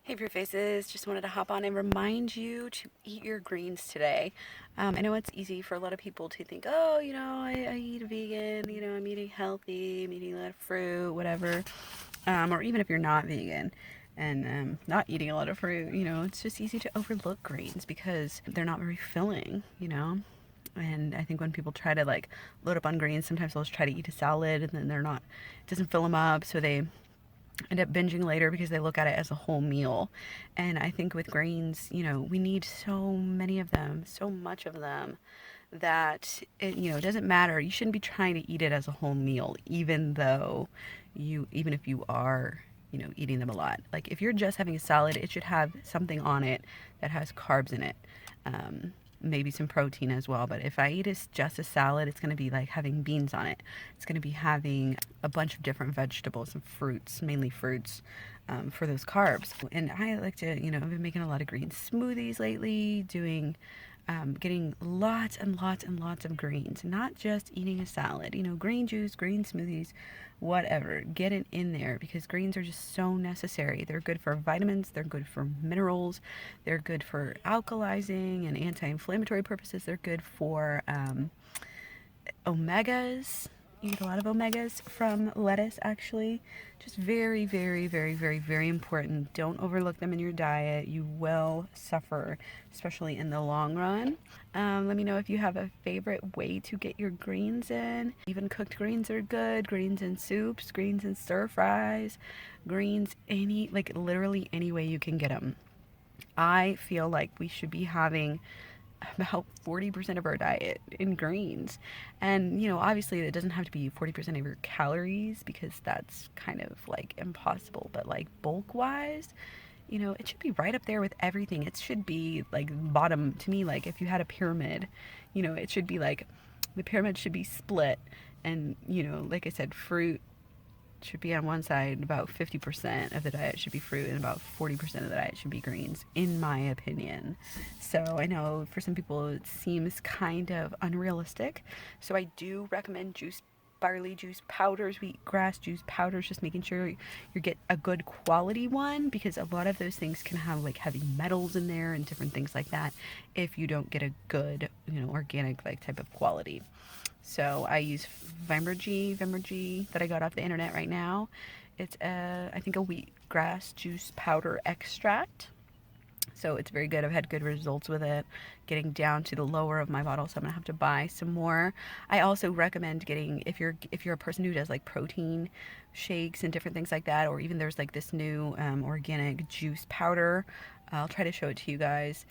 Hey Fruit Faces, just wanted to hop on and remind you to eat your greens today. I know it's easy for a lot of people to think, oh, I eat vegan, I'm eating healthy, I'm eating a lot of fruit, whatever. Or even if you're not vegan and not eating a lot of fruit, it's just easy to overlook greens because they're not very filling. And I think when people try to like load up on greens, sometimes they'll just try to eat a salad and then it doesn't fill them up, so they end up binging later because they look at it as a whole meal. And I think with grains, we need so many of them, so much of them that it doesn't matter. You shouldn't be trying to eat it as a whole meal, even if you are, eating them a lot. Like if you're just having a salad, it should have something on it that has carbs in it. Um, Maybe some protein as well. But if I eat just a salad, it's going to be like having beans on it. It's going to be having a bunch of different vegetables and fruits, mainly fruits, for those carbs. And I like to, I've been making a lot of green smoothies lately, getting lots and lots and lots of greens, not just eating a salad. Green juice, green smoothies, whatever. Get it in there because greens are just so necessary. They're good for vitamins, they're good for minerals, they're good for alkalizing and anti-inflammatory purposes. They're good for omegas. You get a lot of omegas from lettuce, actually. Just very, very, very, very, very important. Don't overlook them in your diet. You will suffer, especially in the long run. Let me know if you have a favorite way to get your greens in. Even cooked greens are good. Greens in soups, greens in stir fries, greens literally any way you can get them. I feel like we should be having about 40% of our diet in greens. And, obviously it doesn't have to be 40% of your calories because that's kind of like impossible. But like bulk wise, it should be right up there with everything. It should be like bottom to me. Like if you had a pyramid, it should be like the pyramid should be split. And, like I said, fruit should be on one side, about 50% of the diet should be fruit, and about 40% of the diet should be greens, in my opinion. So I know for some people it seems kind of unrealistic. So I do recommend barley juice powders, wheatgrass juice powders, just making sure you get a good quality one because a lot of those things can have like heavy metals in there and different things like that if you don't get a good, organic like type of quality. So I use Vimergy that I got off the internet right now. It's I think a wheatgrass juice powder extract. So it's very good. I've had good results with it. Getting down to the lower of my bottle, so I'm gonna have to buy some more. I also recommend getting if you're a person who does like protein shakes and different things like that, or even there's like this new organic juice powder. I'll try to show it to you guys.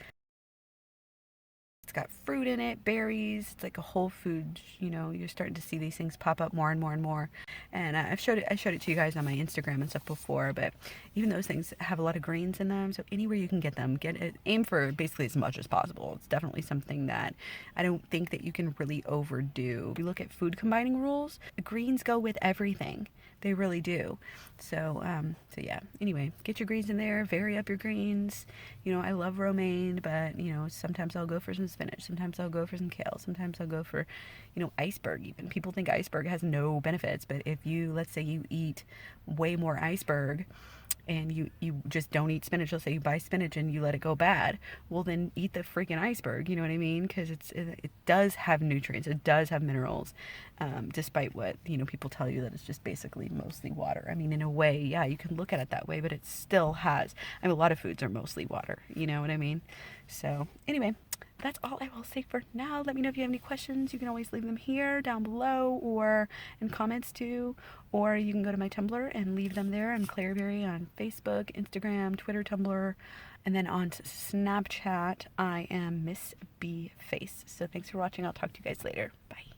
It's got fruit in it, berries. It's like a whole food. You're starting to see these things pop up more and more and more. And I showed it to you guys on my Instagram and stuff before. But even those things have a lot of greens in them. So anywhere you can get them, get it. Aim for basically as much as possible. It's definitely something that I don't think that you can really overdo. If you look at food combining rules, the greens go with everything. They really do. So yeah. Anyway, get your greens in there. Vary up your greens. I love romaine, but sometimes I'll go for some spinach. Sometimes I'll go for some kale. Sometimes I'll go for, iceberg. Even people think iceberg has no benefits, but if let's say you eat way more iceberg, and you just don't eat spinach. Let's say you buy spinach and you let it go bad. Well, then eat the freaking iceberg. You know what I mean? Because it does have nutrients. It does have minerals, despite what people tell you that it's just basically mostly water. I mean, in a way, yeah, you can look at it that way, but it still has. I mean, a lot of foods are mostly water. You know what I mean? So anyway, that's all I will say for now. Let me know if you have any questions. You can always leave them here down below or in comments too. Or you can go to my Tumblr and leave them there. I'm Claireberry on Facebook, Instagram, Twitter, Tumblr. And then on Snapchat, I am Miss B Face. So thanks for watching. I'll talk to you guys later. Bye.